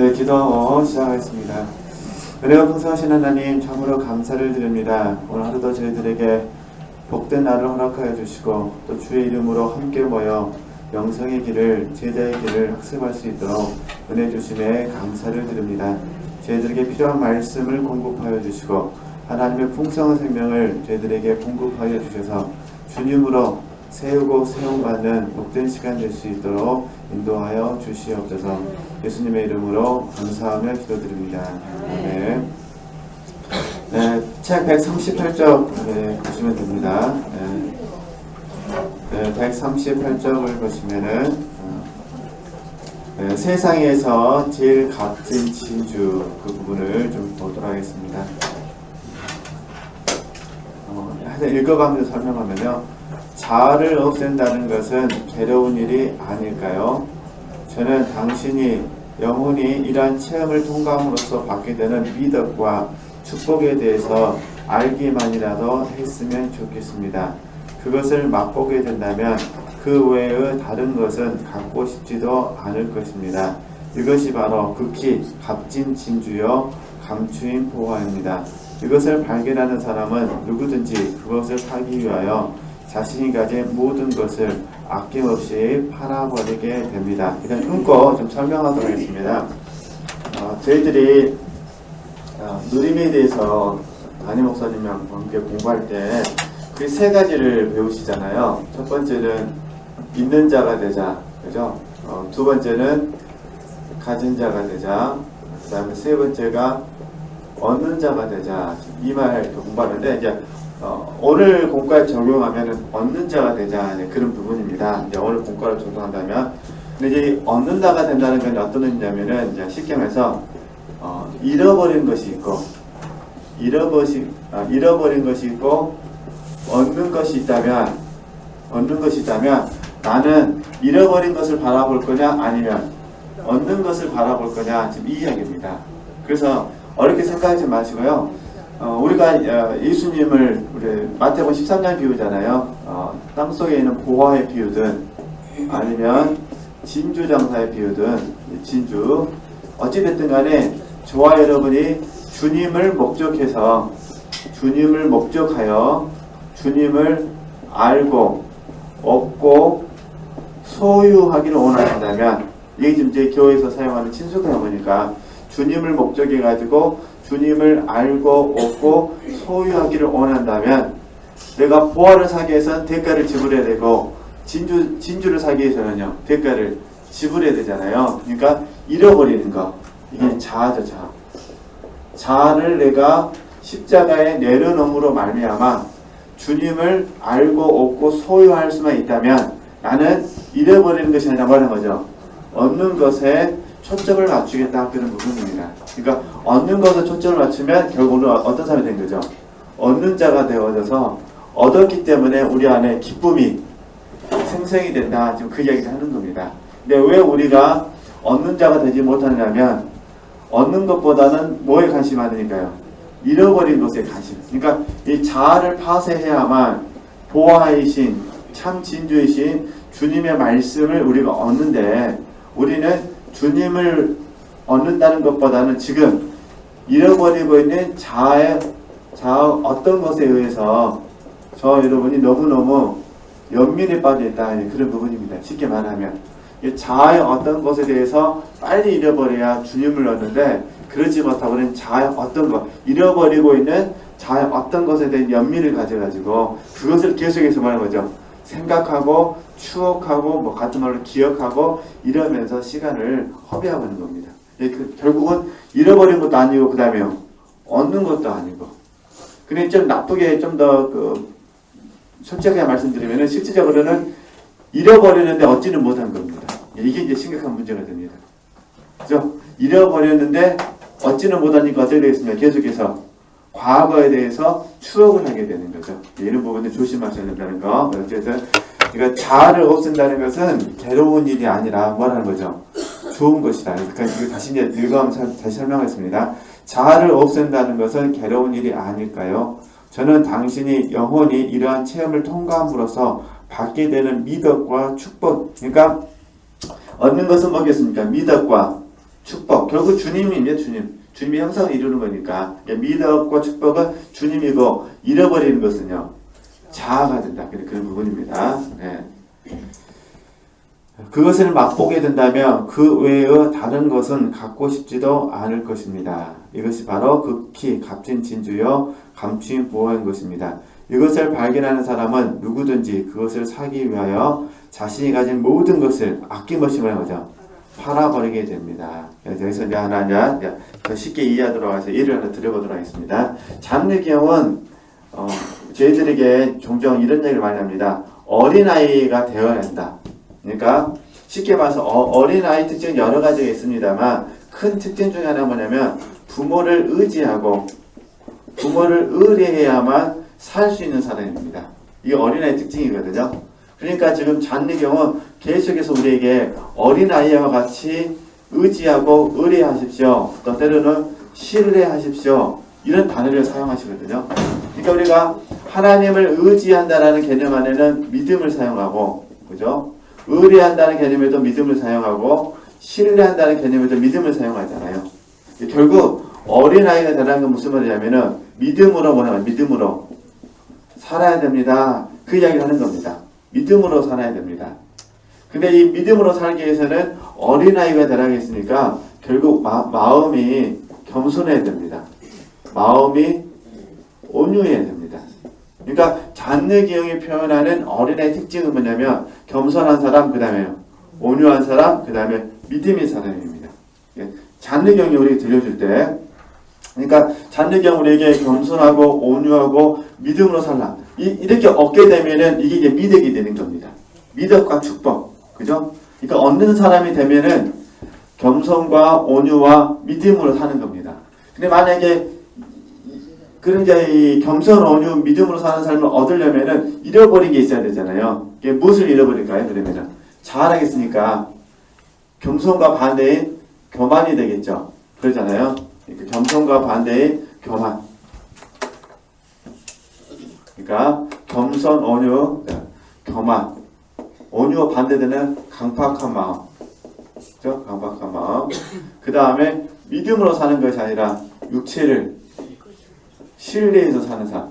네, 기도 시작하겠습니다. 은혜가 풍성하신 하나님, 참으로 감사를 드립니다. 오늘 하루도 저희들에게 복된 날을 허락하여 주시고 또 주의 이름으로 함께 모여 영성의 길을, 제자의 길을 학습할 수 있도록 은혜 주심에 감사를 드립니다. 저희들에게 필요한 말씀을 공급하여 주시고 하나님의 풍성한 생명을 저희들에게 공급하여 주셔서 주님으로 세우고 세움받는 복된 시간 될 수 있도록 인도하여 주시옵소서. 예수님의 이름으로 감사하며 기도드립니다. 아멘. 네, 책 138쪽 보시면 됩니다. 네, 138쪽을 보시면은 세상에서 제일 값진 진주 그 부분을 좀 보도록 하겠습니다. 하나 읽어가면서 설명하면요. 자아를 없앤다는 것은 괴로운 일이 아닐까요? 저는 당신이 영혼이 이러한 체험을 통과함으로써 받게 되는 미덕과 축복에 대해서 알기만이라도 했으면 좋겠습니다. 그것을 맛보게 된다면 그 외의 다른 것은 갖고 싶지도 않을 것입니다. 이것이 바로 극히 값진 진주요 감추인 보화입니다. 이것을 발견하는 사람은 누구든지 그것을 사기 위하여 자신이 가진 모든 것을 아낌없이 팔아버리게 됩니다. 일단 끊고 좀 설명하도록 하겠습니다. 저희들이 누림에 대해서 담임 목사님이랑 함께 공부할 때 그 세 가지를 배우시잖아요. 첫 번째는 있는 자가 되자, 그죠? 두 번째는 가진 자가 되자, 그 다음에 세 번째가 얻는 자가 되자. 이 말 공부하는데 이제 오늘 공과에 적용하면 얻는 자가 되자 그런 부분입니다. 이제 오늘 공과를 적용한다면, 근데 이제 얻는 자가 된다는 건 어떤 의미냐면은 이제 쉽게 말해서 잃어버린 것이 있고 잃어버린 것이 있고 얻는 것이 있다면 나는 잃어버린 것을 바라볼 거냐 아니면 얻는 것을 바라볼 거냐 지금 이 이야기입니다. 그래서 어렵게 생각하지 마시고요. 우리가 예수님을 우리 마태복음 13장 비유잖아요. 땅속에 있는 보화에 비유든 아니면 진주 장사에 비유든 진주 어찌됐든 간에 저와 여러분이 주님을 목적하여 주님을 알고 얻고 소유하기를 원한다면 이게 지금 제 교회에서 사용하는 친숙한 어머니까 주님을 목적해 가지고 주님을 알고 얻고 소유하기를 원한다면 내가 보화를 사기 위해서는 대가를 지불해야 되고 진주를 사기 위해서는요 대가를 지불해야 되잖아요. 그러니까 잃어버리는 거 이게 자아죠. 자아를 내가 십자가에 내려놓음으로 말미암아 주님을 알고 얻고 소유할 수만 있다면 나는 잃어버리는 것이 아니라 뭐라는 거죠? 얻는 것에 초점을 맞추겠다 그런 부분입니다. 그러니까 얻는 것에 초점을 맞추면 결국은 어떤 사람이 된 거죠? 얻는 자가 되어져서 얻었기 때문에 우리 안에 기쁨이 생성이 된다. 지금 그 이야기를 하는 겁니다. 근데 왜 우리가 얻는 자가 되지 못하냐면 얻는 것보다는 뭐에 관심이 많으니까요? 잃어버린 것에 관심. 그러니까 이 자아를 파쇄해야만 보화이신 참 진주이신 주님의 말씀을 우리가 얻는데 우리는 주님을 얻는다는 것보다는 지금 잃어버리고 있는 자아 어떤 것에 의해서 저 여러분이 너무너무 연민에 빠져있다 그런 부분입니다. 쉽게 말하면 자아의 어떤 것에 대해서 빨리 잃어버려야 주님을 얻는데 그렇지 못하고 우리는 자아의 어떤 것 잃어버리고 있는 자아의 어떤 것에 대한 연민을 가져가지고 그것을 계속해서 말하는 거죠. 생각하고 추억하고 뭐 같은 말로 기억하고 이러면서 시간을 허비하고 있는 겁니다. 결국은 잃어버린 것도 아니고 그 다음에 얻는 것도 아니고. 근데 좀 나쁘게 좀 더 솔직하게 말씀드리면 실질적으로는 잃어버렸는데 얻지는 못한 겁니다. 이게 이제 심각한 문제가 됩니다. 그죠? 잃어버렸는데 얻지는 못하니까 어떻게 되겠습니까? 계속해서 과거에 대해서 추억을 하게 되는 거죠. 이런 부분을 조심하셔야 된다는 거. 어쨌든 그러니까 자아를 없앤다는 것은 괴로운 일이 아니라 뭐라는 거죠? 좋은 것이다. 그러니까 이거 다시 이제 읽어가면 다시 설명하겠습니다. 자아를 없앤다는 것은 괴로운 일이 아닐까요? 저는 당신이 영혼이 이러한 체험을 통과함으로써 받게 되는 미덕과 축복. 그러니까 얻는 것은 뭐겠습니까? 미덕과 축복. 결국 주님이에요, 주님. 주님이 형상을 이루는 거니까. 그러니까 미덕과 축복은 주님이고 잃어버리는 것은요 자아가 된다. 그런 부분입니다. 네. 그것을 맛보게 된다면 그 외의 다른 것은 갖고 싶지도 않을 것입니다. 이것이 바로 극히 값진 진주요 감추인 보호인 것입니다. 이것을 발견하는 사람은 누구든지 그것을 사기 위하여 자신이 가진 모든 것을 아낌없이 뭐라는 거죠? 팔아버리게 됩니다. 여기서 이제 하나 더 쉽게 이해하도록 해서 예를 하나 드려보도록 하겠습니다. 잔느경은 저희들에게 종종 이런 얘기를 많이 합니다. 어린아이가 되어야 한다. 그러니까 쉽게 봐서 어린아이 특징 여러 가지가 있습니다만 큰 특징 중에 하나가 뭐냐면 부모를 의지하고 부모를 의뢰해야만 살 수 있는 사람입니다. 이게 어린아이 특징이거든요. 그러니까 지금 잔느경은 계속해서 우리에게 어린아이와 같이 의지하고 의뢰하십시오. 또 때로는 신뢰하십시오. 이런 단어를 사용하시거든요. 그러니까 우리가 하나님을 의지한다라는 개념 안에는 믿음을 사용하고, 그죠? 의뢰한다는 개념에도 믿음을 사용하고, 신뢰한다는 개념에도 믿음을 사용하잖아요. 결국 어린아이가 되라는 건 무슨 말이냐면은 믿음으로 뭐냐면 믿음으로 살아야 됩니다. 그 이야기를 하는 겁니다. 믿음으로 살아야 됩니다. 근데 이 믿음으로 살기 위해서는 어린아이가 되라겠으니까 결국 마음이 겸손해야 됩니다. 마음이 온유해야 됩니다. 그러니까 잔느경이 표현하는 어린아이 특징은 뭐냐면 겸손한 사람, 그 다음에 온유한 사람, 그 다음에 믿음의 사람입니다. 잔느경이 우리에게 들려줄 때, 그러니까 잔느경 우리에게 겸손하고 온유하고 믿음으로 살라. 이렇게 얻게 되면은 이게 미덕이 되는 겁니다. 미덕과 축복, 그죠? 그러니까 얻는 사람이 되면은 겸손과 온유와 믿음으로 사는 겁니다. 근데 만약에 그런 이 겸손, 온유, 믿음으로 사는 삶을 얻으려면은 잃어버린 게 있어야 되잖아요. 이게 무엇을 잃어버릴까요? 그러면은 잘하겠으니까 겸손과 반대인 교만이 되겠죠. 그러잖아요. 그러니까 겸손과 반대인 교만. 그러니까 겸손, 온유, 교만. 온유와 반대되는 강팍한 마음. 그죠? 강팍한 마음. 그 다음에 믿음으로 사는 것이 아니라 육체를 신뢰해서 사는 삶.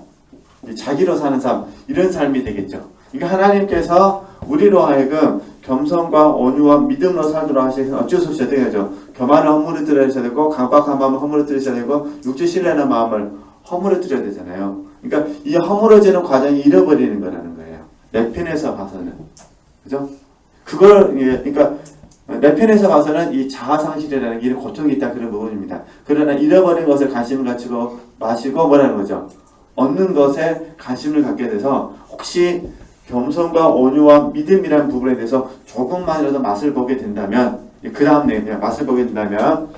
자기로 사는 삶. 이런 삶이 되겠죠. 그러니까 하나님께서 우리로 하여금 겸손과 온유와 믿음으로 살도록 하시면 어쩔 수 없이 어떻게 하죠? 교만을 허물어뜨려야 되고 강박한 마음을 허물어뜨려야 되고 육체 신뢰하는 마음을 허물어뜨려야 되잖아요. 그러니까 이 허물어지는 과정이 잃어버리는 거라는 거예요. 내 편에서 봐서는. 그죠? 그걸 그러니까 내 편에서 봐서는 이 자아상실이라는 게 고통이 있다 그런 부분입니다. 그러나 잃어버린 것에 관심을 가지고 마시고 뭐라는 거죠? 얻는 것에 관심을 갖게 돼서 혹시 겸손과 온유와 믿음이라는 부분에 대해서 조금만이라도 맛을 보게 된다면 그 다음 내용이야. 맛을 보게 된다면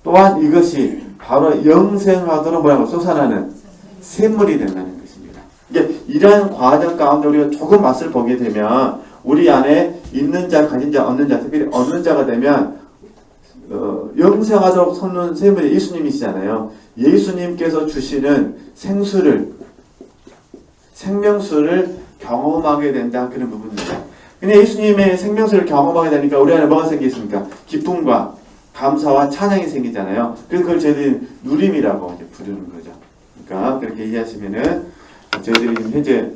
또한 이것이 바로 영생하도록 뭐라고 솟아나는 샘물이 된다는 것입니다. 이게 이러한 과정 가운데 우리가 조금 맛을 보게 되면 우리 안에 있는 자, 가진 자, 얻는 자, 특별히 얻는 자가 되면 영생하도록 솟는 샘물이 예수님이시잖아요. 예수님께서 주시는 생명수를 경험하게 된다 그런 부분입니다. 근데 예수님의 생명수를 경험하게 되니까 우리 안에 뭐가 생기겠습니까? 기쁨과 감사와 찬양이 생기잖아요. 그래서 그걸 저희들이 누림이라고 이제 부르는 거죠. 그러니까 그렇게 이해하시면은 저희들이 지금 현재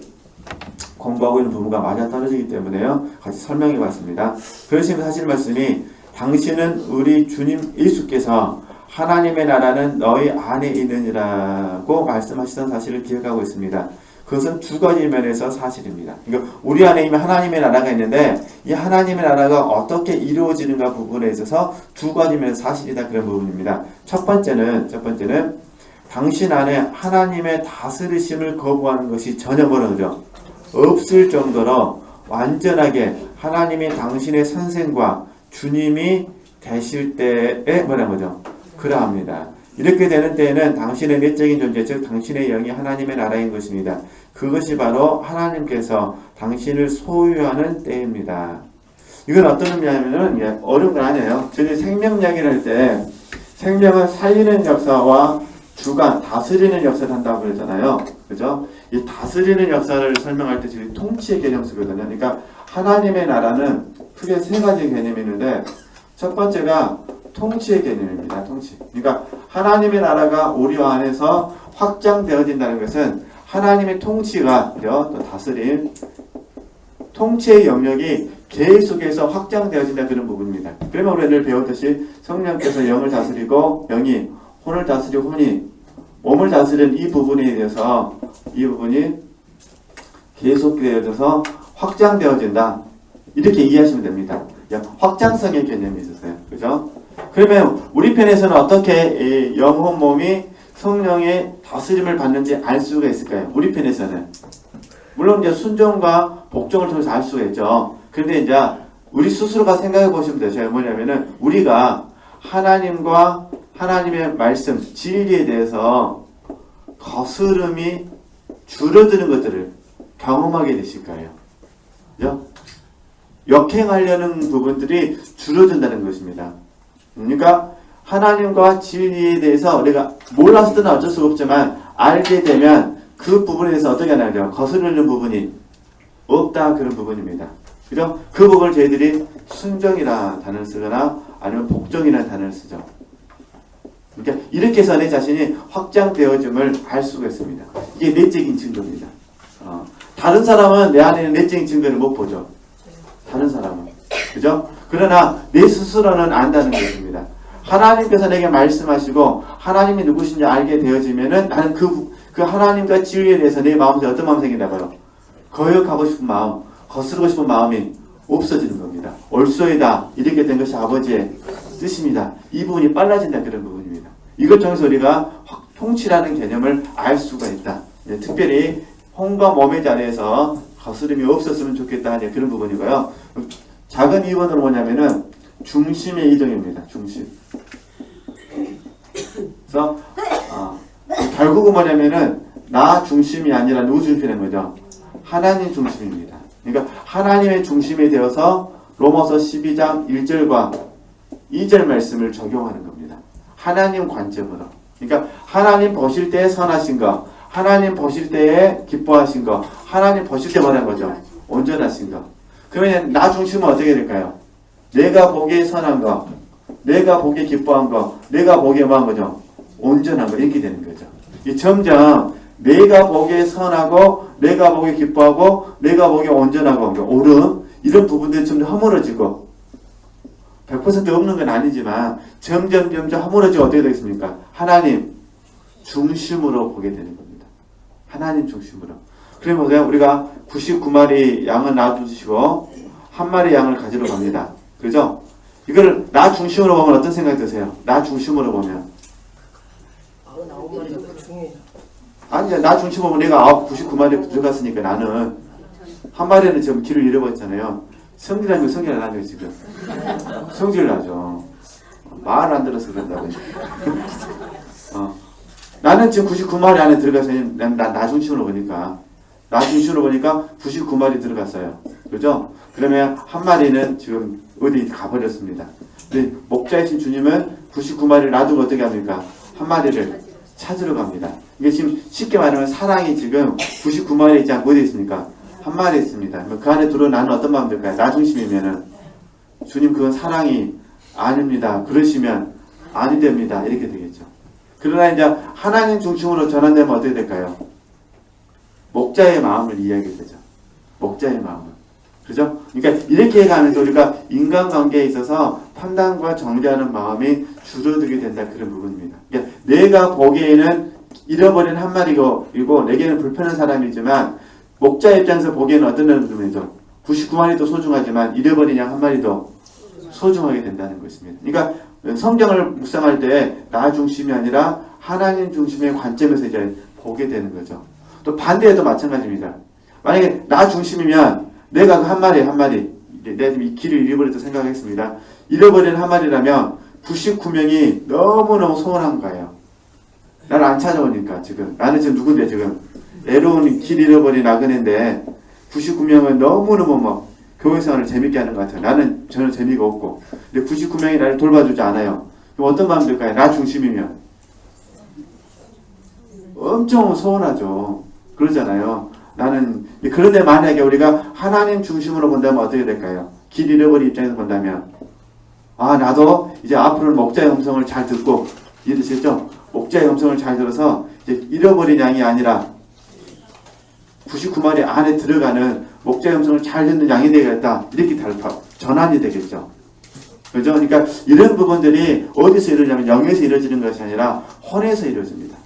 공부하고 있는 부분과 맞아 떨어지기 때문에요. 같이 설명해 봤습니다. 그러시면 하실 말씀이 당신은 우리 주님 예수께서 하나님의 나라는 너희 안에 있느니라고 말씀하시던 사실을 기억하고 있습니다. 그것은 두 가지 면에서 사실입니다. 그러니까 우리 안에 이미 하나님의 나라가 있는데 이 하나님의 나라가 어떻게 이루어지는가 부분에 있어서 두 가지 면에서 사실이다 그런 부분입니다. 첫 번째는 당신 안에 하나님의 다스리심을 거부하는 것이 전혀 뭐라죠? 없을 정도로 완전하게 하나님이 당신의 선생과 주님이 되실 때에 뭐라는 거죠? 그러합니다. 이렇게 되는 때에는 당신의 내적인 존재, 즉 당신의 영이 하나님의 나라인 것입니다. 그것이 바로 하나님께서 당신을 소유하는 때입니다. 이건 어떤 의미냐면은 어려운 건 아니에요. 저희 생명 이야기를 할 때 생명은 살리는 역사와 주관, 다스리는 역사를 한다고 그러잖아요. 그죠? 이 다스리는 역사를 설명할 때 저희 통치의 개념 쓰거든요. 그러니까 하나님의 나라는 크게 세 가지 개념이 있는데 첫 번째가 통치의 개념입니다. 통치. 그러니까 하나님의 나라가 우리 안에서 확장되어진다는 것은 하나님의 통치가 또 다스림, 통치의 영역이 계속해서 확장되어진다 그런 부분입니다. 그러면 우리가 늘 배웠듯이 성령께서 영을 다스리고 영이 혼을 다스리고 혼이 몸을 다스리는 이 부분에 대해서 이 부분이 계속되어져서 확장되어진다. 이렇게 이해하시면 됩니다. 확장성의 개념이 있었어요. 그죠? 그러면 우리 편에서는 어떻게 이 영혼 몸이 성령의 다스림을 받는지 알 수가 있을까요? 우리 편에서는. 물론 이제 순종과 복종을 통해서 알 수가 있죠. 그런데 이제 우리 스스로가 생각해 보시면 되죠. 뭐냐면은 우리가 하나님과 하나님의 말씀, 진리에 대해서 거스름이 줄어드는 것들을 경험하게 되실까요? 그죠? 역행하려는 부분들이 줄어든다는 것입니다. 그러니까 하나님과 진리에 대해서 우리가 몰랐을 때는 어쩔 수가 없지만 알게 되면 그 부분에 대해서 어떻게 하나요? 거스르는 부분이 없다 그런 부분입니다. 그죠? 그 부분을 저희들이 순종이라는 단어를 쓰거나 아니면 복종이라는 단어를 쓰죠. 그러니까 이렇게 해서 내 자신이 확장되어짐을 알 수가 있습니다. 이게 내적인 증거입니다. 다른 사람은 내 안에 있는 내적인 증거를 못 보죠. 다른 사람은. 그죠? 그러나 내 스스로는 안다는 것입니다. 하나님께서 내게 말씀하시고 하나님이 누구신지 알게 되어지면은 나는 그 하나님과 진리에 대해서 내 마음속에 어떤 마음이 생긴다고요? 거역하고 싶은 마음, 거스르고 싶은 마음이 없어지는 겁니다. 옳소이다. 이렇게 된 것이 아버지의 뜻입니다. 이 부분이 빨라진다 그런 부분입니다. 이걸 통해서 우리가 통치라는 개념을 알 수가 있다. 특별히 혼과 몸의 자리에서 거스름이 없었으면 좋겠다 그런 부분이고요. 작은 이원으로 뭐냐면은 중심의 이동입니다. 중심. 그래서 결국은 뭐냐면은 나 중심이 아니라 누구 중심이라는 거죠? 하나님 중심입니다. 그러니까 하나님의 중심이 되어서 로마서 12장 1절과 2절 말씀을 적용하는 겁니다. 하나님 관점으로. 그러니까 하나님 보실 때 선하신 거, 하나님 보실 때에 기뻐하신 거, 하나님 보실 때 뭐라는 거죠? 온전하신 거. 그러면 나 중심은 어떻게 될까요? 내가 보기에 선한 거, 내가 보기에 기뻐한 거, 내가 보기에 뭐한 거죠? 온전한 거 이렇게 되는 거죠. 이 점점 내가 보기에 선하고 내가 보기에 기뻐하고 내가 보기에 온전하고 옳음 이런 부분들이 점점 허물어지고 100% 없는 건 아니지만 점점 허물어지고 어떻게 되겠습니까? 하나님 중심으로 보게 되는 겁니다. 하나님 중심으로. 그러면 우리가 99마리 양을 놔두시고 한 마리 양을 가지러 갑니다. 그죠? 이걸 나 중심으로 보면 어떤 생각이 드세요? 나 중심으로 보면. 아니, 나 중심으로 보면 내가 99마리 들어갔으니까 나는 한 마리는 지금 길을 잃어버렸잖아요. 성질하면 성질 안 하죠, 지금. 성질 나죠. 말 안 들어서 그런다고. 나는 지금 99마리 안에 들어가서 나 중심으로 보니까. 나 중심으로 보니까 99마리 들어갔어요. 그죠? 그러면 한 마리는 지금 어디 가버렸습니다. 근데 목자이신 주님은 99마리를 놔두고 어떻게 합니까? 한 마리를 찾으러 갑니다. 이게 지금 쉽게 말하면 사랑이 지금 99마리 있지 않고 어디 있습니까? 한 마리 있습니다. 그 안에 들어온 나는 어떤 마음 들까요? 나 중심이면은 주님 그건 사랑이 아닙니다. 그러시면 아니 됩니다. 이렇게 되겠죠. 그러나 이제 하나님 중심으로 전환되면 어떻게 될까요? 목자의 마음을 이해하게 되죠. 목자의 마음을. 그죠? 그러니까 이렇게 가면서 우리가 인간관계에 있어서 판단과 정죄하는 마음이 줄어들게 된다 그런 부분입니다. 그러니까 내가 보기에는 잃어버린 한 마리고 내게는 불편한 사람이지만 목자 입장에서 보기에는 어떤 부분이죠? 99마리도 소중하지만 잃어버린 양 한 마리도 소중하게 된다는 것입니다. 그러니까 성경을 묵상할 때 나 중심이 아니라 하나님 중심의 관점에서 이제 보게 되는 거죠. 또 반대에도 마찬가지입니다. 만약에 나 중심이면 내가 그 한 마리 내가 지금 이 길을 잃어버렸다 생각하겠습니다. 잃어버린 한 마리라면 99명이 너무너무 소원한 거예요. 나를 안 찾아오니까 지금 나는 지금 누군데 지금 애로운 길 잃어버린 나그네인데 99명은 너무너무 막 교회생활을 재밌게 하는 것 같아요. 나는 전혀 재미가 없고 근데 99명이 나를 돌봐주지 않아요. 그럼 어떤 마음이 들까요? 나 중심이면 엄청 소원하죠. 그러잖아요. 나는 그런데 만약에 우리가 하나님 중심으로 본다면 어떻게 될까요? 길 잃어버린 입장에서 본다면 아, 나도 이제 앞으로는 목자의 음성을 잘 듣고, 이해되시죠? 목자의 음성을 잘 들어서 이제 잃어버린 양이 아니라 99마리 안에 들어가는 목자의 음성을 잘 듣는 양이 되겠다. 이렇게 전환이 되겠죠. 그죠? 그러니까 이런 부분들이 어디서 이루어지냐면 영에서 이루어지는 것이 아니라 혼에서 이루어집니다.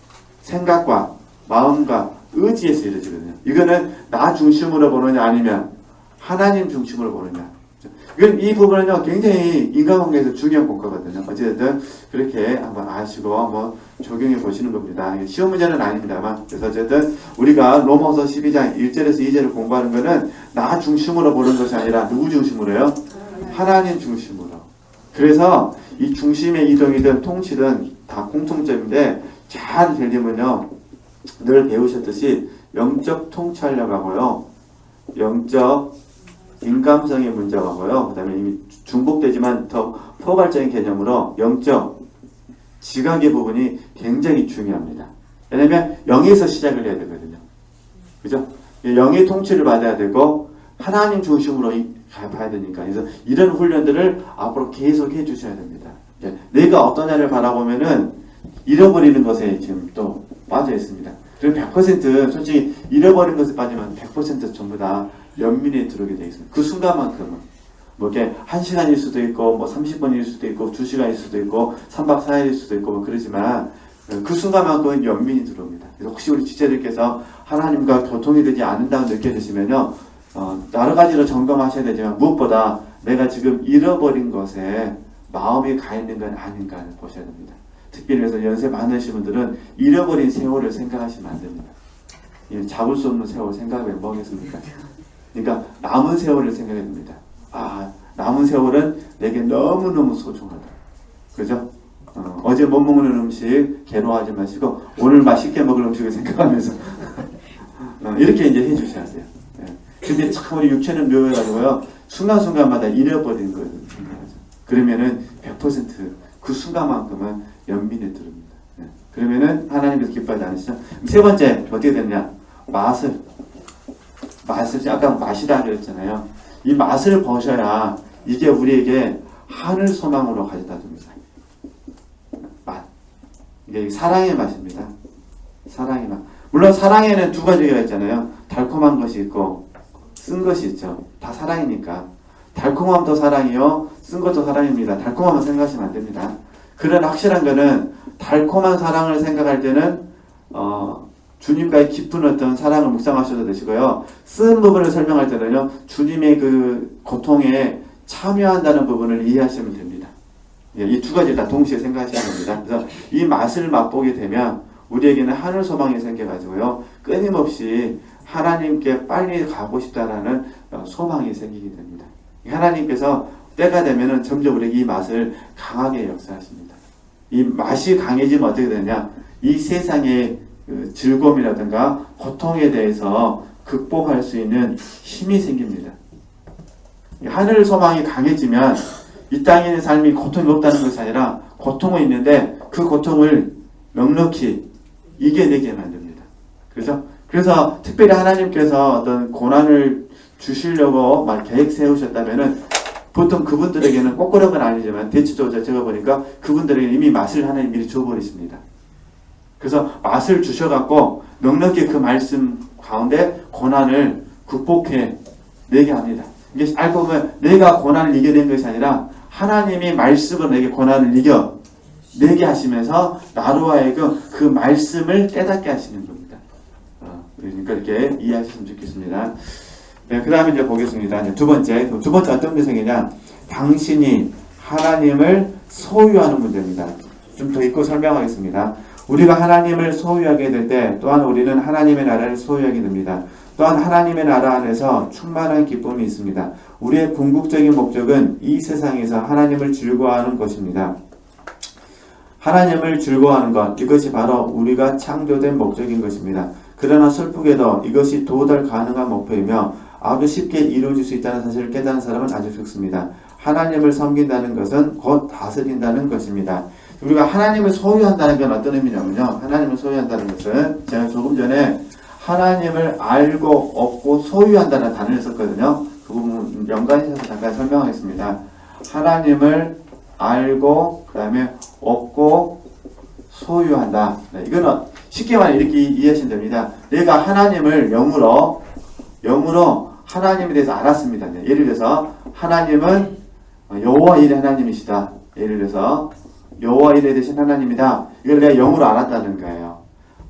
생각과 마음과 의지에서 이루어지거든요. 이거는 나 중심으로 보느냐 아니면 하나님 중심으로 보느냐. 이 부분은요 굉장히 인간관계에서 중요한 공과거든요. 어쨌든 그렇게 한번 아시고 한번 적용해 보시는 겁니다. 시험 문제는 아닙니다만. 그래서 어쨌든 우리가 로마서 12장 1절에서 2절을 공부하는 것은 나 중심으로 보는 것이 아니라 누구 중심으로요? 하나님 중심으로. 그래서 이 중심의 이동이든 통치든 다 공통점인데 잘 되려면요 늘 배우셨듯이 영적 통찰력하고요 영적 인감성의 문제가고요. 그 다음에 이미 중복되지만 더 포괄적인 개념으로 영적 지각의 부분이 굉장히 중요합니다. 왜냐하면 영에서 시작을 해야 되거든요. 그죠? 영의 통치를 받아야 되고 하나님 중심으로 봐야 되니까. 그래서 이런 훈련들을 앞으로 계속 해주셔야 됩니다. 내가 어떠냐를 바라보면은 잃어버리는 것에 지금 또 빠져 있습니다. 그럼 100% 솔직히 잃어버린 것에 빠지면 100% 전부 다 연민에 들어오게 되어 있습니다. 그 순간만큼은 뭐 이렇게 1시간일 수도 있고 뭐 30분일 수도 있고 2시간일 수도 있고 3박 4일일 수도 있고 뭐 그러지만 그 순간만큼은 연민이 들어옵니다. 그래서 혹시 우리 지체들께서 하나님과 교통이 되지 않는다고 느껴지시면요 여러 가지로 점검하셔야 되지만 무엇보다 내가 지금 잃어버린 것에 마음이 가 있는 건 아닌가를 보셔야 됩니다. 특별히 그래서 연세 많으신 분들은 잃어버린 세월을 생각하시면 안 됩니다. 잡을 수 없는 세월 생각하면 뭐겠습니까? 그러니까 남은 세월을 생각해야 됩니다. 아, 남은 세월은 내게 너무너무 소중하다. 그죠? 어제 못 먹는 음식 괴로워하지 마시고 오늘 맛있게 먹을 음식을 생각하면서 이렇게 이제 해주셔야 돼요. 근데 참 우리 육체는 묘해가지고요 순간순간마다 잃어버린 거예요. 그러면은 100%그 순간만큼은 연민에 들습니다. 그러면은 하나님께서 기뻐하지 않으시죠? 세 번째 어떻게 되느냐? 맛을 아까 맛이라 그랬잖아요. 이 맛을 보셔야 이게 우리에게 하늘 소망으로 가져다 줍니다. 맛. 이게 사랑의 맛입니다. 사랑의 맛. 물론 사랑에는 두 가지가 있잖아요. 달콤한 것이 있고 쓴 것이 있죠. 다 사랑이니까. 달콤함도 사랑이요. 쓴 것도 사랑입니다. 달콤함은 생각하시면 안 됩니다. 그러나 확실한 거는 달콤한 사랑을 생각할 때는 주님과의 깊은 어떤 사랑을 묵상하셔도 되시고요. 쓴 부분을 설명할 때는요. 주님의 그 고통에 참여한다는 부분을 이해하시면 됩니다. 이 두 가지 다 동시에 생각하셔야 됩니다. 그래서 이 맛을 맛보게 되면 우리에게는 하늘 소망이 생겨가지고요. 끊임없이 하나님께 빨리 가고 싶다라는 소망이 생기게 됩니다. 하나님께서 때가 되면은 점점 우리에게 이 맛을 강하게 역사하십니다. 이 맛이 강해지면 어떻게 되냐? 이 세상의 그 즐거움이라든가 고통에 대해서 극복할 수 있는 힘이 생깁니다. 하늘 소망이 강해지면 이 땅에 있는 삶이 고통이 없다는 것이 아니라 고통은 있는데 그 고통을 넉넉히 이겨내게 만듭니다. 그렇죠? 그래서 특별히 하나님께서 어떤 고난을 주시려고 막 계획 세우셨다면은 보통 그분들에게는 꼭 그런 건 아니지만 대체적으로 제가 보니까 그분들에게는 이미 맛을 하나님 미리 줘버리십니다. 그래서 맛을 주셔갖고 넉넉히 그 말씀 가운데 고난을 극복해 내게 합니다. 이게 알고 보면 내가 고난을 이겨낸 것이 아니라 하나님이 말씀으로 내게 고난을 이겨 내게 하시면서 나로 하여금 그 말씀을 깨닫게 하시는 겁니다. 그러니까 이렇게 이해하셨으면 좋겠습니다. 네, 그 다음에 이제 보겠습니다. 두 번째 어떤 문제냐? 당신이 하나님을 소유하는 문제입니다. 좀 더 읽고 설명하겠습니다. 우리가 하나님을 소유하게 될 때 또한 우리는 하나님의 나라를 소유하게 됩니다. 또한 하나님의 나라 안에서 충만한 기쁨이 있습니다. 우리의 궁극적인 목적은 이 세상에서 하나님을 즐거워하는 것입니다. 하나님을 즐거워하는 것, 이것이 바로 우리가 창조된 목적인 것입니다. 그러나 슬프게도 이것이 도달 가능한 목표이며 아주 쉽게 이루어질 수 있다는 사실을 깨닫는 사람은 아주 적습니다. 하나님을 섬긴다는 것은 곧 다스린다는 것입니다. 우리가 하나님을 소유한다는 건 어떤 의미냐면요. 하나님을 소유한다는 것은 제가 조금 전에 하나님을 알고 얻고 소유한다는 단어를 썼거든요. 그 부분 연관해서 잠깐 설명하겠습니다. 하나님을 알고 그 다음에 얻고 소유한다. 네, 이거는 쉽게 말해 이렇게 이해하시면 됩니다. 내가 하나님을 영으로 하나님에 대해서 알았습니다. 네, 예를 들어서 하나님은 여호와 일의 하나님이시다. 예를 들어서 여호와 일에 대신 하나님이다. 이걸 내가 영으로 알았다는 거예요.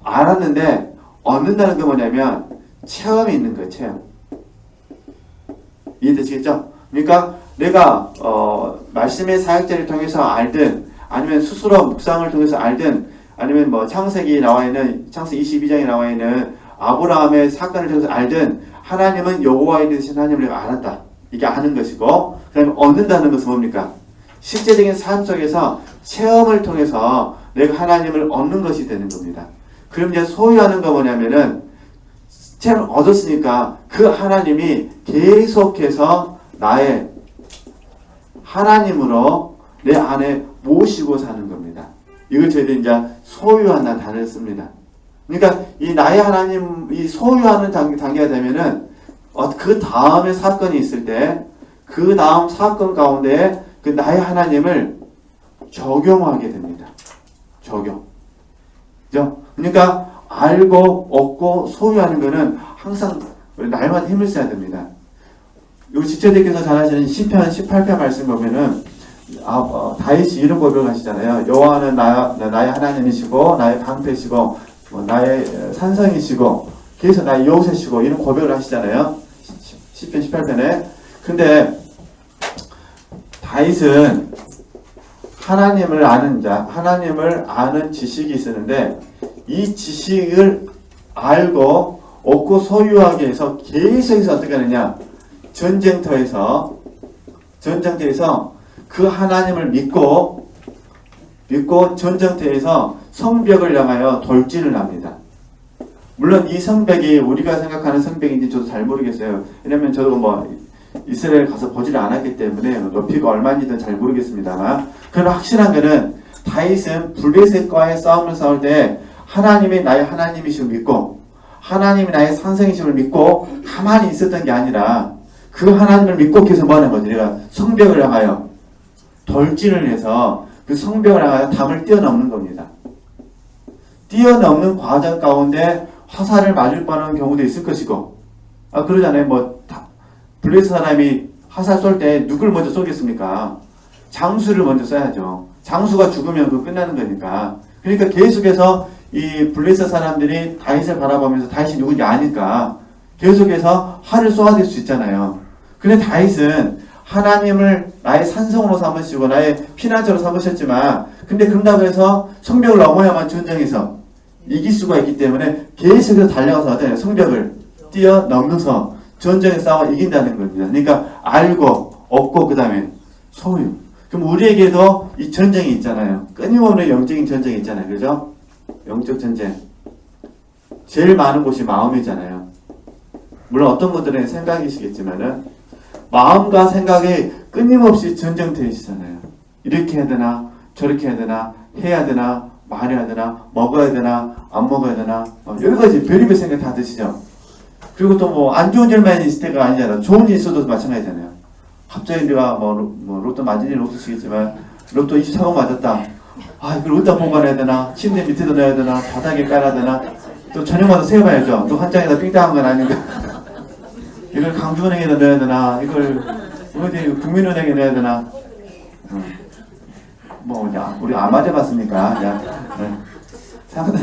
알았는데 얻는다는 게 뭐냐면 체험이 있는 거예요. 체험. 이해되시겠죠? 그러니까 내가 말씀의 사역자를 통해서 알든 아니면 스스로 묵상을 통해서 알든 아니면 뭐 창세기 나와 있는 창세기 22장에 나와 있는 아브라함의 사건을 통해서 알든 하나님은 여호와에 대신 하나님을 내가 알았다. 이게 아는 것이고 그다음에 얻는다는 것은 뭡니까? 실제적인 삶 속에서 체험을 통해서 내가 하나님을 얻는 것이 되는 겁니다. 그럼 이제 소유하는 거 뭐냐면은 체험을 얻었으니까 그 하나님이 계속해서 나의 하나님으로 내 안에 모시고 사는 겁니다. 이걸 저희들이 이제 소유한다는 단어를 씁니다. 그러니까 이 나의 하나님, 이 소유하는 단계가 되면은 그 다음에 사건이 있을 때 그 다음 사건 가운데 그 나의 하나님을 적용하게 됩니다. 적용. 그죠? 그러니까 알고 얻고 소유하는 거는 항상 날마다 힘을 써야 됩니다. 요 지체들께서 잘 아시는 시편 18편 말씀 보면은 다윗이 이런 고백을 하시잖아요. 여호와는 나의 하나님이시고 나의 방패시고 나의 산성이시고 그래서 나의 요새시고 이런 고백을 하시잖아요. 시편 18편에. 근데 다윗은 하나님을 아는 자, 하나님을 아는 지식이 있었는데 이 지식을 알고 얻고 소유하기 위해서 계속해서 어떻게 하느냐? 전쟁터에서 그 하나님을 믿고 전쟁터에서 성벽을 향하여 돌진을 합니다. 물론 이 성벽이 우리가 생각하는 성벽인지 저도 잘 모르겠어요. 왜냐면 저도 뭐 이스라엘 가서 보지를 않았기 때문에 높이가 얼마인지는 잘 모르겠습니다만 그러나 확실한 것은 다윗은 블레셋과의 싸움을 싸울 때 하나님이 나의 하나님이심을 믿고 하나님이 나의 산성이심을 믿고 가만히 있었던 게 아니라 그 하나님을 믿고 계속 뭐 하는 거지? 내가 성벽을 향하여 돌진을 해서 그 성벽을 향하여 담을 뛰어넘는 겁니다. 뛰어넘는 과정 가운데 화살을 맞을 뻔한 경우도 있을 것이고 그러잖아요. 블레셋 사람이 화살 쏠 때 누굴 먼저 쏘겠습니까? 장수를 먼저 쏴야죠. 장수가 죽으면 그 끝나는 거니까. 그러니까 계속해서 이 블레셋 사람들이 다윗을 바라보면서 다윗이 누군지 아니까 계속해서 활을 쏘아댈 수 있잖아요. 근데 다윗은 하나님을 나의 산성으로 삼으시고 나의 피난처로 삼으셨지만 근데 그런다고 해서 성벽을 넘어야만 전쟁에서 이길 수가 있기 때문에 계속해서 달려가서 어떤 성벽을 뛰어넘어서 전쟁에 싸워 이긴다는 겁니다. 그러니까 알고 얻고 그 다음에 소유. 그럼 우리에게도 이 전쟁이 있잖아요. 끊임없는 영적인 전쟁이 있잖아요. 그죠? 영적 전쟁. 제일 많은 곳이 마음이잖아요. 물론 어떤 분들은 생각이시겠지만은 마음과 생각이 끊임없이 전쟁터이시잖아요. 이렇게 해야 되나 저렇게 해야 되나 해야 되나 말해야 되나 먹어야 되나 안 먹어야 되나 여러 가지 별의별 생각 다 드시죠. 그리고 또 안 좋은 일만 있을 때가 아니잖아. 좋은 일 있어도 마찬가지잖아요. 갑자기 내가 로또 맞은 일은 없으시겠지만 로또 24억 맞았다. 이걸 어디다 보관해야 되나? 침대 밑에다 넣어야 되나? 바닥에 깔아야 되나? 또 저녁마다 세어봐야죠. 또 한 장에다 삥 당한 건 아닌가? 이걸 강주은행에다 넣어야 되나? 이걸 어디 국민은행에 넣어야 되나? 우리 안 맞아봤습니까?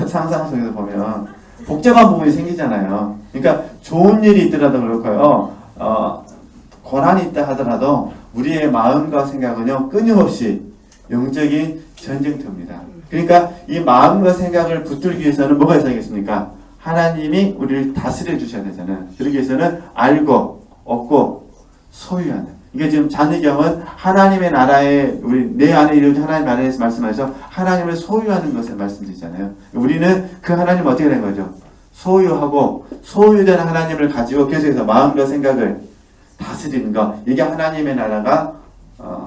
상상 속에서 보면 복잡한 부분이 생기잖아요. 그러니까 좋은 일이 있더라도 그렇고요. 고난이 있다 하더라도 우리의 마음과 생각은요 끊임없이 영적인 전쟁터입니다. 그러니까 이 마음과 생각을 붙들기 위해서는 뭐가 있어야겠습니까? 하나님이 우리를 다스려 주셔야 되잖아요. 그러기 위해서는 알고 얻고 소유하는. 이게 지금 잔의경은 하나님의 나라에 내 안에 이루어진 하나님의 나라에서 말씀하셔서 하나님을 소유하는 것을 말씀드리잖아요. 우리는 그 하나님을 어떻게 된 거죠? 소유하고 소유된 하나님을 가지고 계속해서 마음과 생각을 다스리는 것. 이게 하나님의 나라가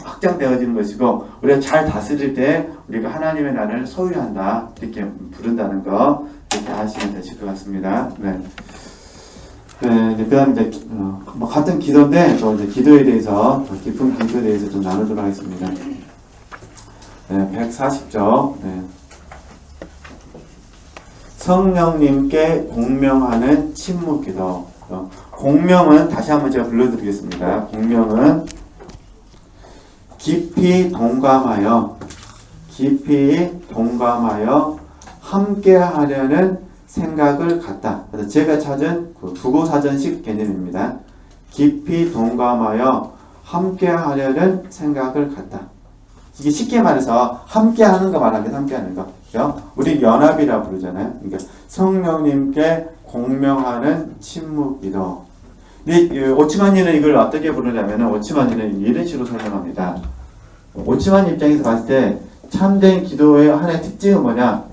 확장되어지는 것이고 우리가 잘 다스릴 때 우리가 하나님의 나라를 소유한다 이렇게 부른다는 거 이렇게 아시면 되실 것 같습니다. 네. 그 다음 이제 같은 기도인데 또 이제 기도에 대해서 깊은 기도에 대해서 좀 나누도록 하겠습니다. 네, 140쪽. 네. 성령님께 공명하는 침묵기도. 공명은 다시 한번 제가 불러드리겠습니다. 공명은 깊이 동감하여 함께하려는 생각을 갖다. 그래서 제가 찾은 그 국어사전식 개념입니다. 깊이 동감하여 함께하려는 생각을 갖다. 이게 쉽게 말해서 함께하는 거 말합니다. 함께하는 거. 그죠? 우리 연합이라 부르잖아요. 그러니까 성령님께 공명하는 침묵기도. 근데 오치만이는 이걸 어떻게 부르냐면 오치만이는 이런 식으로 설명합니다. 오치만 입장에서 봤을 때 참된 기도의 하나의 특징은 뭐냐?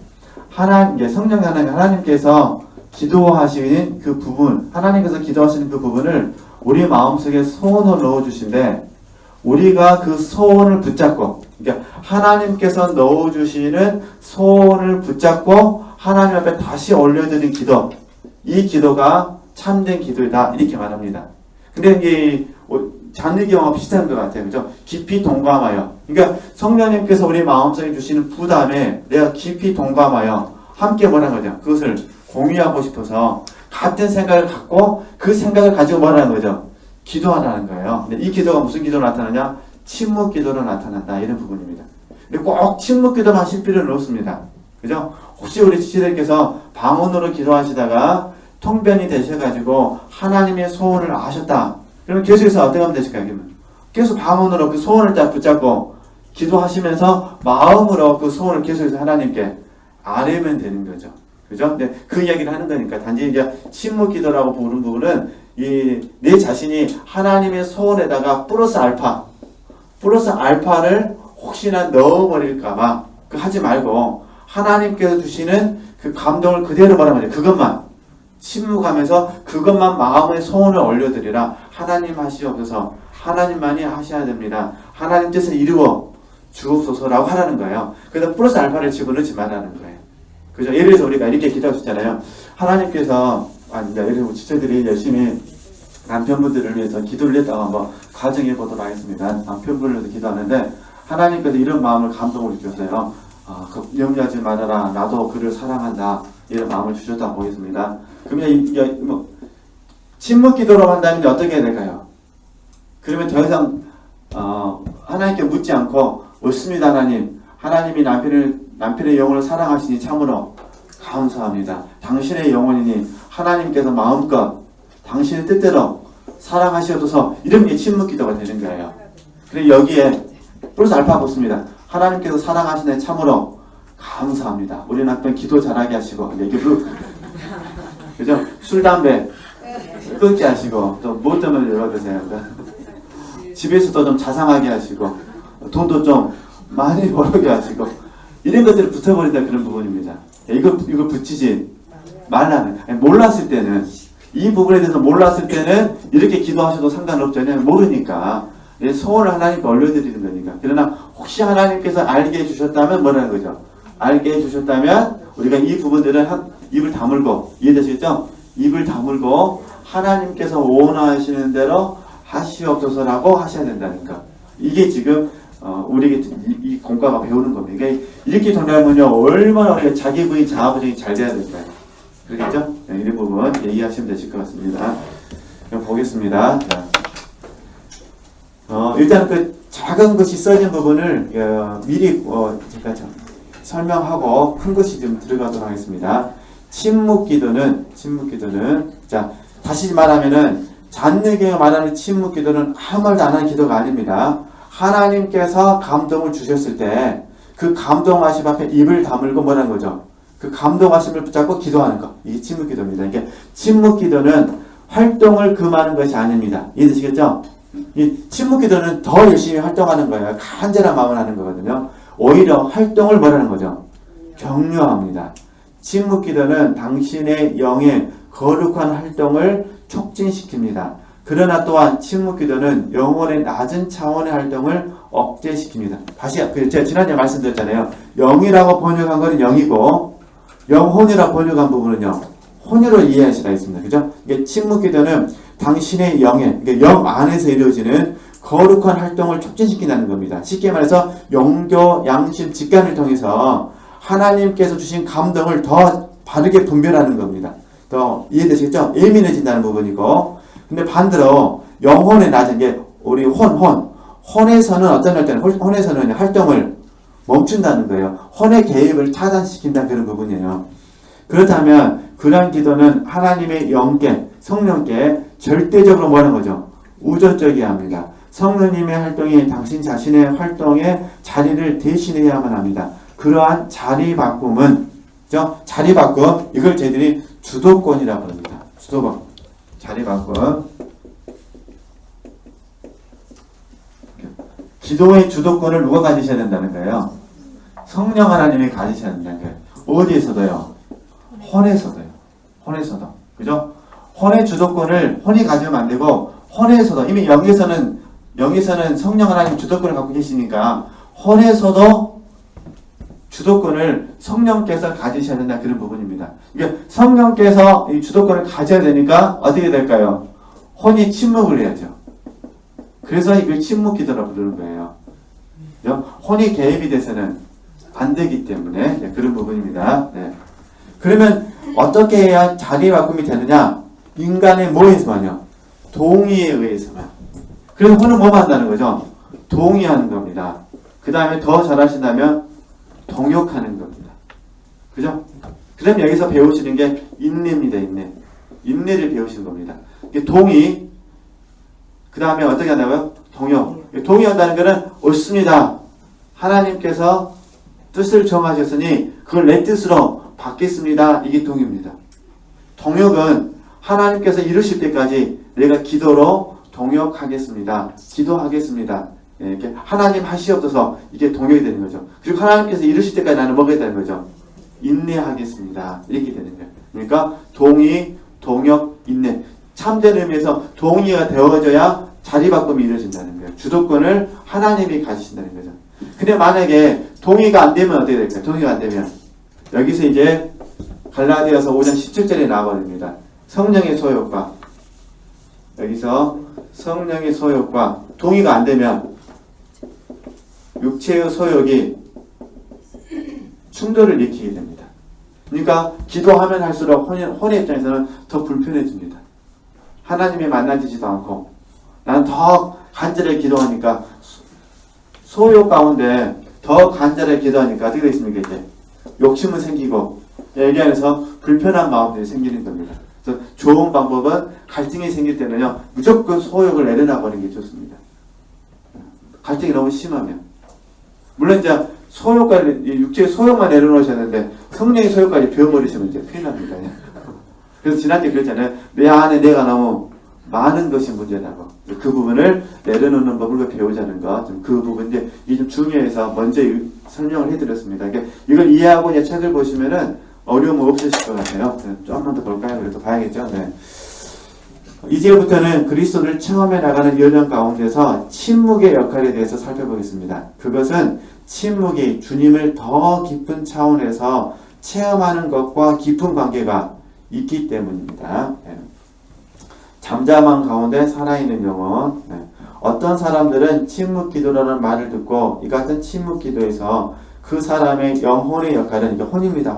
성령 하나님께서 기도하시는 그 부분, 하나님께서 기도하시는 그 부분을 우리 마음속에 소원을 넣어주신데, 우리가 그 소원을 붙잡고, 그러니까 하나님께서 넣어주시는 소원을 붙잡고 하나님 앞에 다시 올려드린 기도, 이 기도가 참된 기도이다, 이렇게 말합니다. 근데 이게 잔느기와 비슷한 것 같아요. 그죠? 깊이 동감하여. 그러니까 성령님께서 우리 마음속에 주시는 부담에 내가 깊이 동감하여 함께 뭐라는 거죠? 그것을 공유하고 싶어서 같은 생각을 갖고 그 생각을 가지고 뭐라는 거죠? 기도하라는 거예요. 근데 이 기도가 무슨 기도로 나타나냐? 침묵 기도로 나타난다. 이런 부분입니다. 근데 꼭 침묵 기도만 하실 필요는 없습니다. 그죠? 혹시 우리 지체들께서 방언으로 기도하시다가 통변이 되셔가지고 하나님의 소원을 아셨다. 그러면 계속해서 어떻게 하면 되실까요? 그러면 계속 방언으로 그 소원을 딱 붙잡고 기도하시면서 마음으로 그 소원을 계속해서 하나님께 아뢰면 되는 거죠. 그죠? 근데 그 이야기를 하는 거니까 단지 이제 침묵 기도라고 부르는 부분은 내 자신이 하나님의 소원에다가 플러스 알파를 혹시나 넣어버릴까봐 하지 말고 하나님께서 주시는 그 감동을 그대로 말하면 그것만 침묵하면서 그것만 마음의 소원을 올려드리라. 하나님 하시옵소서. 하나님만이 하셔야 됩니다. 하나님 뜻을 이루어 주옵소서라고 하라는 거예요. 그래서 플러스 알파를 집어넣지 말라는 거예요. 그죠? 예를 들어서 우리가 이렇게 기도하셨잖아요. 하나님께서, 예를 들어 지체들이 열심히 남편분들을 위해서 기도를 했다가 가정해 보도록 하겠습니다. 남편분을 위해서 기도하는데 하나님께서 이런 마음을 감동을 주셨어요. 염려하지 말아라. 나도 그를 사랑한다. 이런 마음을 주셨다고 보겠습니다. 그러면 침묵 기도로 한다면 어떻게 해야 될까요? 그러면 더 이상 하나님께 묻지 않고 옳습니다. 하나님이 남편의 영혼을 사랑하시니 참으로 감사합니다. 당신의 영혼이니 하나님께서 마음껏 당신의 뜻대로 사랑하시옵소서. 이런 게 침묵 기도가 되는 거예요. 그리고 여기에 플러스 알파 붙습니다. 하나님께서 사랑하시니 참으로 감사합니다. 우리 남편 기도 잘하게 하시고, 그죠? 술, 담배 끊게 하시고, 또 무엇 때문에 연락하세요? 집에서도 좀 자상하게 하시고, 돈도 좀 많이 벌게 하시고, 이런 것들을 붙어버린다, 그런 부분입니다. 이거 붙이지 말라는. 몰랐을 때는, 이 부분에 대해서 몰랐을 때는 이렇게 기도하셔도 상관없잖아요. 모르니까. 소원을 하나님께 올려드리는 거니까. 그러나 혹시 하나님께서 알게 해주셨다면 뭐라는 거죠? 알게 해주셨다면 우리가 이 부분들은 입을 다물고, 이해되시겠죠? 입을 다물고 하나님께서 원하시는 대로 하시옵소서라고 하셔야 된다니까. 이게 지금 우리에게 이 공과가 배우는 겁니다. 이렇게 정리하면요, 얼마나 우리가 자기 부인 자아 부정이 잘 돼야 될까요? 그렇겠죠? 네, 이 부분 이해하시면 되실 것 같습니다. 그럼 보겠습니다. 일단 그 작은 것이 써진 부분을 미리 제가 설명하고 큰 것이 좀 들어가도록 하겠습니다. 침묵 기도는 자, 다시 말하면은 잔느기가 말하는 침묵 기도는 아무 말도 안 하는 기도가 아닙니다. 하나님께서 감동을 주셨을 때 그 감동하심 앞에 입을 다물고 뭐라는 거죠? 그 감동하심을 붙잡고 기도하는 것. 이게 침묵 기도입니다. 이게 침묵 기도는 활동을 금하는 것이 아닙니다. 이해되시겠죠? 이 침묵 기도는 더 열심히 활동하는 거예요. 간절한 마음을 하는 거거든요. 오히려 활동을 뭐라는 거죠? 격려합니다. 침묵 기도는 당신의 영의 거룩한 활동을 촉진시킵니다. 그러나 또한 침묵 기도는 영혼의 낮은 차원의 활동을 억제시킵니다. 다시 제가 지난주에 말씀드렸잖아요. 영이라고 번역한 것은 영이고 영혼이라고 번역한 부분은요, 혼으로 이해하시라 했습니다. 그죠? 이게 침묵 기도는 당신의 영의, 영 안에서 이루어지는 거룩한 활동을 촉진시킨다는 겁니다. 쉽게 말해서 영교, 양심, 직관을 통해서 하나님께서 주신 감동을 더 바르게 분별하는 겁니다. 더 이해되시겠죠? 예민해진다는 부분이고, 근데 반대로 영혼의 낮은 게 우리 혼에서는 어떤 할 때는 혼에서는 활동을 멈춘다는 거예요. 혼의 개입을 차단시킨다는 그런 부분이에요. 그렇다면 그러한 기도는 하나님의 영께, 성령께 절대적으로 뭐하는 거죠? 우선적이어야 합니다. 성령님의 활동이 당신 자신의 활동의 자리를 대신해야만 합니다. 그러한 자리 바꿈은, 자리 바꿈, 이걸 저희들이 주도권이라고 합니다. 주도권, 자리 바꿈. 기도의 주도권을 누가 가지셔야 된다는 거예요? 성령 하나님이 가지셔야 된다는 거예요. 어디에서도요? 혼에서도요. 혼에서도. 그죠? 혼의 주도권을 혼이 가지면 안 되고, 혼에서도, 이미 영에서는 성령 하나님 주도권을 갖고 계시니까, 혼에서도 주도권을 성령께서 가지셔야 된다, 그런 부분입니다. 그러니까 성령께서 이 주도권을 가져야 되니까 어떻게 될까요? 혼이 침묵을 해야죠. 그래서 이걸 침묵 기도라고 부르는 거예요. 혼이 개입이 돼서는 안 되기 때문에 그런 부분입니다. 네. 그러면 어떻게 해야 자리 바꿈이 되느냐? 인간의 뭐에서만요? 동의에 의해서만. 그래서 혼은 뭐만 한다는 거죠? 동의하는 겁니다. 그 다음에 더 잘하신다면 동역하는 겁니다. 그죠? 그럼 여기서 배우시는 게 인내입니다. 인내를 배우시는 겁니다. 동의, 그 다음에 어떻게 한다고요? 동역. 동의한다는 것은 옳습니다. 하나님께서 뜻을 정하셨으니 그걸 내 뜻으로 받겠습니다. 이게 동의입니다. 동역은 하나님께서 이루실 때까지 내가 기도로 동역하겠습니다. 기도하겠습니다. 이렇게 하나님 하시옵소서, 이게 동역이 되는 거죠. 그리고 하나님께서 이루실 때까지 나는 뭐가 되는 거죠? 인내하겠습니다. 이렇게 되는 거예요. 그러니까 동의, 동역, 인내. 참된 의미에서 동의가 되어져야 자리 바꿈이 이루어진다는 거예요. 주도권을 하나님이 가지신다는 거죠. 근데 만약에 동의가 안 되면 어떻게 될까요? 동의가 안 되면 여기서 이제 갈라디아서 5장 17절에 나와버립니다. 성령의 소욕과, 여기서 성령의 소욕과 동의가 안 되면 육체의 소욕이 충돌을 일으키게 됩니다. 그러니까 기도하면 할수록 혼의 입장에서는 더 불편해집니다. 하나님이 만나지지도 않고 나는 더 간절하게 기도하니까 소욕 가운데 더 간절하게 기도하니까 어떻게 되겠습니까? 이제 욕심은 생기고 여기 안에서 불편한 마음들이 생기는 겁니다. 그래서 좋은 방법은 갈등이 생길 때는요, 무조건 소욕을 내려놔버리는 게 좋습니다. 갈등이 너무 심하면. 물론 이제 소욕까지, 육체의 소욕만 내려놓으셨는데 성령의 소욕까지 배워버리시면 이제 큰일 납니다. 그래서 지난주에 그랬잖아요. 내 안에 내가 너무 많은 것이 문제라고. 그 부분을 내려놓는 법을 배우자는 것. 그 부분인데, 이게 좀 중요해서 먼저 설명을 해드렸습니다. 그러니까 이걸 이해하고 이제 책을 보시면은 어려움은 없으실 것 같아요. 조금만 더 볼까요? 그래도 봐야겠죠? 네. 이제부터는 그리스도를 체험해 나가는 여정 가운데서 침묵의 역할에 대해서 살펴보겠습니다. 그것은 침묵이 주님을 더 깊은 차원에서 체험하는 것과 깊은 관계가 있기 때문입니다. 네. 잠잠한 가운데 살아있는 영혼. 네. 어떤 사람들은 침묵 기도라는 말을 듣고 이 같은 침묵 기도에서 그 사람의 영혼의 역할은, 이게 혼입니다.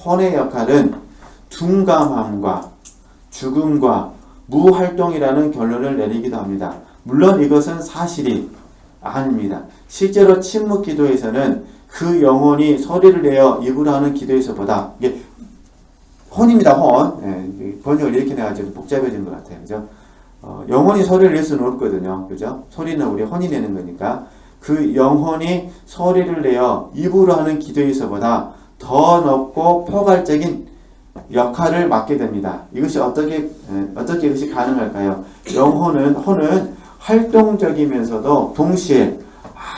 혼의 역할은 둔감함과 죽음과 무활동이라는 결론을 내리기도 합니다. 물론 이것은 사실이 아닙니다. 실제로 침묵 기도에서는 그 영혼이 소리를 내어 입으로 하는 기도에서보다, 이게 혼입니다. 혼. 네, 번역을 이렇게 내가지고 복잡해진 것 같아요. 그죠? 영혼이 소리를 낼 수는 없거든요. 그죠? 소리는 우리 혼이 내는 거니까. 그 영혼이 소리를 내어 입으로 하는 기도에서보다 더 높고 포괄적인 역할을 맡게 됩니다. 이것이 어떻게 이것이 가능할까요? 혼은 활동적이면서도 동시에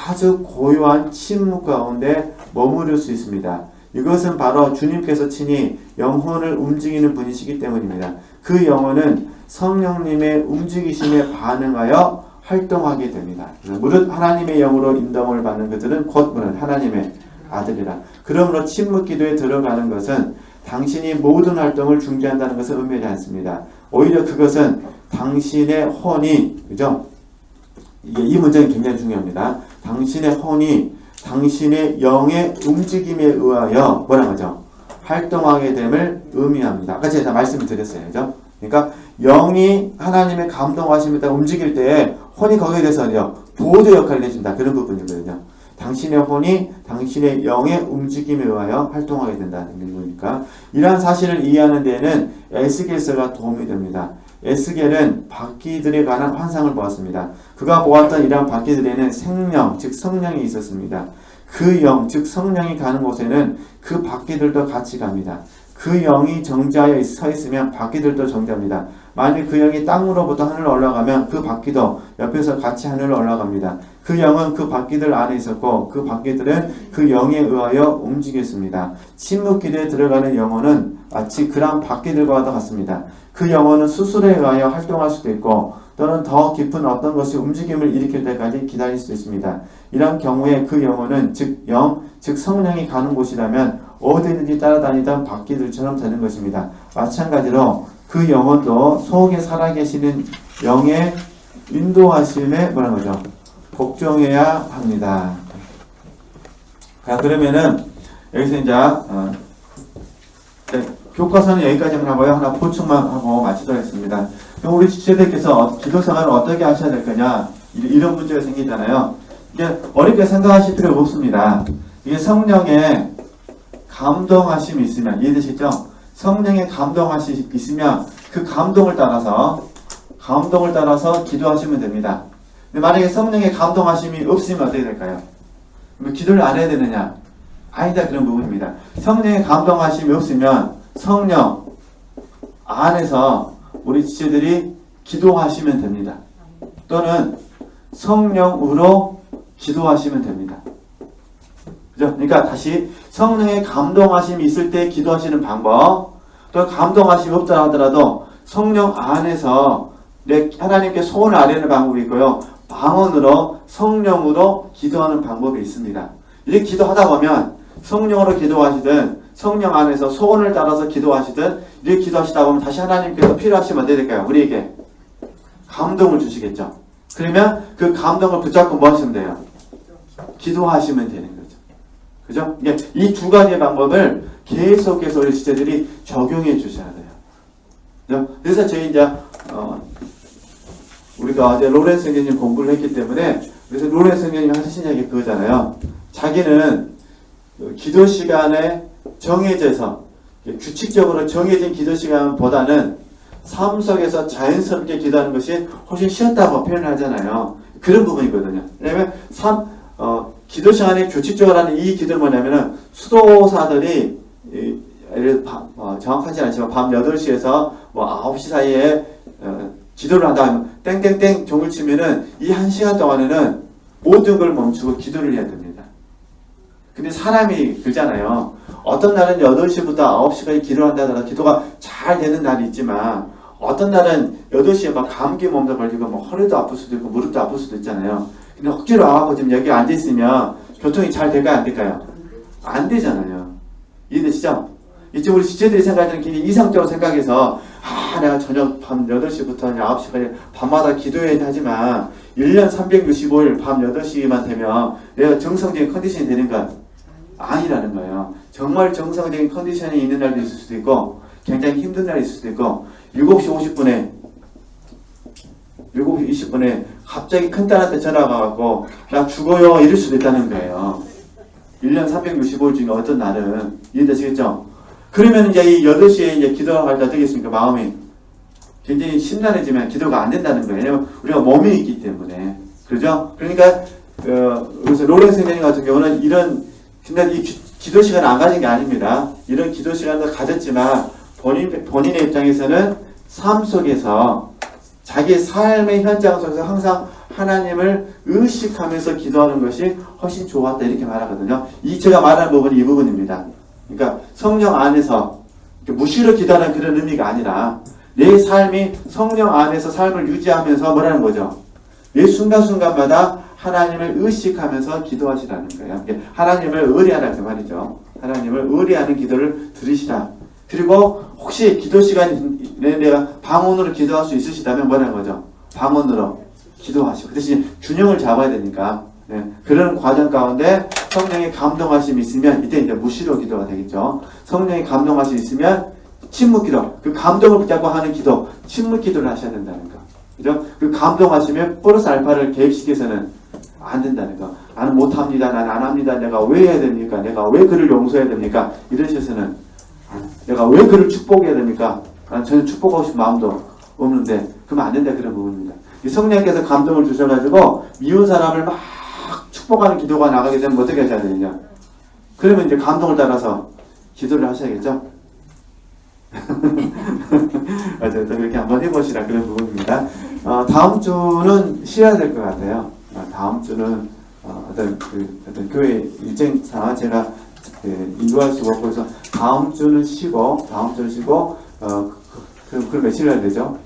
아주 고요한 침묵 가운데 머무를 수 있습니다. 이것은 바로 주님께서 친히 영혼을 움직이는 분이시기 때문입니다. 그 영혼은 성령님의 움직이심에 반응하여 활동하게 됩니다. 무릇 하나님의 영으로 인도함을 받는 그들은 곧 하나님의 아들이라. 그러므로 침묵 기도에 들어가는 것은 당신이 모든 활동을 중지한다는 것을 의미하지 않습니다. 오히려 그것은 당신의 혼이, 그죠? 이 문장이 굉장히 중요합니다. 당신의 혼이 당신의 영의 움직임에 의하여 뭐라 하죠? 활동하게 됨을 의미합니다. 아까 제가 말씀을 드렸어요. 그죠? 그러니까 영이 하나님의 감동하심에 따라 움직일 때 혼이 거기에 대해서요 보조 역할을 해준다. 그런 부분이거든요. 당신의 혼이 당신의 영의 움직임에 의하여 활동하게 된다는 거니까 이러한 사실을 이해하는 데에는 에스겔서가 도움이 됩니다. 에스겔은 바퀴들에 관한 환상을 보았습니다. 그가 보았던 이러한 바퀴들에는 생명, 즉 성령이 있었습니다. 그 영, 즉 성령이 가는 곳에는 그 바퀴들도 같이 갑니다. 그 영이 정자에 서 있으면 바퀴들도 정자입니다. 만일 그 영이 땅으로부터 하늘로 올라가면 그 바퀴도 옆에서 같이 하늘로 올라갑니다. 그 영은 그 바퀴들 안에 있었고 그 바퀴들은 그 영에 의하여 움직였습니다. 침묵길에 들어가는 영혼은 마치 그런 바퀴들과 같습니다. 그 영혼은 수술에 의하여 활동할 수도 있고 또는 더 깊은 어떤 것이 움직임을 일으킬 때까지 기다릴 수도 있습니다. 이런 경우에 그 영혼은 즉 영, 즉 성령이 가는 곳이라면 어디든지 따라다니던 바퀴들처럼 되는 것입니다. 마찬가지로 그 영혼도 속에 살아계시는 영의 인도하심에 뭐라는 거죠? 복종해야 합니다. 자, 그러면은 여기서 이제 교과서는 여기까지만 하고요. 하나 보충만 하고 마치도록 하겠습니다. 그럼 우리 지체들께서 기도 생활을 어떻게 하셔야 될 거냐? 이런 문제가 생기잖아요. 이게 어렵게 생각하실 필요가 없습니다. 이게 성령의 감동하심이 있으면 이해되시죠? 성령의 감동하심이 있으면 그 감동을 따라서 기도하시면 됩니다. 근데 만약에 성령의 감동하심이 없으면 어떻게 될까요? 그럼 기도를 안 해야 되느냐? 아니다, 그런 부분입니다. 성령의 감동하심이 없으면 성령 안에서 우리 지체들이 기도하시면 됩니다. 또는 성령으로 기도하시면 됩니다. 그죠? 그러니까 다시 성령의 감동하심이 있을 때 기도하시는 방법, 또 감동하심이 없다 하더라도 성령 안에서 하나님께 소원을 아뢰는 방법이 있고요. 방언으로 성령으로 기도하는 방법이 있습니다. 이렇게 기도하다 보면 성령으로 기도하시든 성령 안에서 소원을 따라서 기도하시든 이렇게 기도하시다 보면 다시 하나님께서 필요하시면 어떻게 될까요? 우리에게 감동을 주시겠죠. 그러면 그 감동을 붙잡고 뭐 하시면 돼요? 기도하시면 되는 거죠. 그죠? 이 두 가지의 방법을 계속해서 우리 지체들이 적용해 주셔야 돼요. 그죠? 그래서 저희 이제 우리가 어제 로렌스 선생님 공부를 했기 때문에 그래서 로렌스 선생님이 하신 얘기 그거잖아요. 자기는 기도 시간에 정해져서 규칙적으로 정해진 기도 시간보다는 삶 속에서 자연스럽게 기도하는 것이 훨씬 쉬웠다고 표현을 하잖아요. 그런 부분이거든요. 왜냐하면 기도 시간에 규칙적으로 하는 이 기도는 뭐냐면은 수도사들이 정확하지 않지만 밤 8시에서 9시 사이에 기도를 한다 하면 땡땡땡 종을 치면은 이 1시간 동안에는 모든 걸 멈추고 기도를 해야 됩니다. 근데 사람이 그러잖아요. 어떤 날은 8시부터 9시까지 기도를 한다 하더라도 기도가 잘 되는 날이 있지만 어떤 날은 8시에 막 감기 몸도 걸리고 뭐 허리도 아플 수도 있고 무릎도 아플 수도 있잖아요. 근데 억지로 와갖고 지금 여기 앉아있으면 교통이 잘 될까요? 안 될까요? 안 되잖아요. 이해되시죠? 이제 우리 지체들이 생각하는 굉장히 이상적으로 생각해서 내가 저녁 밤 8시부터 9시까지 밤마다 기도해야 하지만 1년 365일 밤 8시만 되면 내가 정상적인 컨디션이 되는 건 아니라는 거예요. 정말 정상적인 컨디션이 있는 날도 있을 수도 있고 굉장히 힘든 날이 있을 수도 있고 7시 20분에 갑자기 큰딸한테 전화가 와갖고 나 죽어요 이럴 수도 있다는 거예요. 1년 365일 중에 어떤 날은 이해되시겠죠? 그러면 이제 이 8시에 이제 기도할 때 어떻겠습니까? 마음이 굉장히 심란해지면 기도가 안 된다는 거예요. 왜냐면 우리가 몸이 있기 때문에. 그렇죠? 그러니까 그래서 로렌스 선생님 같은 경우는 이런 근데 이 기도 시간을 안 가진 게 아닙니다. 이런 기도 시간도 가졌지만 본인의 입장에서는 삶 속에서 자기 삶의 현장 속에서 항상 하나님을 의식하면서 기도하는 것이 훨씬 좋았다 이렇게 말하거든요. 제가 말하는 부분이 이 부분입니다. 그러니까 성령 안에서 무시로 기도하는 그런 의미가 아니라 내 삶이 성령 안에서 삶을 유지하면서 뭐라는 거죠? 매 순간순간마다 하나님을 의식하면서 기도하시라는 거예요. 하나님을 의뢰하라 그 말이죠. 하나님을 의뢰하는 기도를 들으시라. 그리고 혹시 기도 시간에 내가 방언으로 기도할 수 있으시다면 뭐라는 거죠? 방언으로 기도하시고 그 대신 균형을 잡아야 되니까 그런 과정 가운데 성령의 감동하심이 있으면 이때 이제 무시로 기도가 되겠죠. 성령의 감동하심이 있으면 침묵 기도, 그 감동을 붙잡고 하는 기도, 침묵 기도를 하셔야 된다는 거. 그죠? 그 감동하시면 플러스 알파를 개입시켜서는 안 된다는 거. 나는 못합니다. 나는 안 합니다. 내가 왜 해야 됩니까? 내가 왜 그를 용서해야 됩니까? 이런 식에서는 내가 왜 그를 축복해야 됩니까? 나는 전혀 축복하고 싶은 마음도 없는데 그러면 안 된다 그런 부분입니다. 이 성령께서 감동을 주셔가지고 미운 사람을 막 축복하는 기도가 나가게 되면 어떻게 하셔야 되느냐? 그러면 이제 감동을 따라서 기도를 하셔야겠죠? 맞아요. 또 그렇게 한번 해보시라 그런 부분입니다. 다음 주는 쉬어야 될 것 같아요. 다음 주는 어떤 교회 일정상 제가 인도할 수가 없고 그래서 다음 주는 쉬고 그럼 며칠 해야 되죠?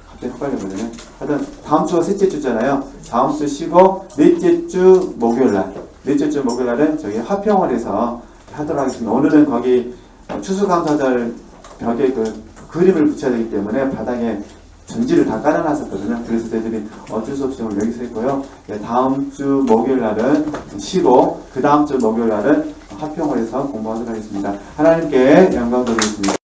갑자기 헷갈려버리네. 하여튼 다음 주가 셋째 주잖아요. 다음 주 쉬고 넷째 주 목요일날은 저희 화평원에서 하도록 하겠습니다. 오늘은 거기 추수감사절 벽에 그 그림을 붙여야 되기 때문에 바닥에 전지를 다 깔아놨었거든요. 그래서 저희들이 어쩔 수 없이 오늘 여기서 했고요. 다음 주 목요일 날은 쉬고 그 다음 주 목요일 날은 화평원에서 공부하도록 하겠습니다. 하나님께 영광 돌리겠습니다.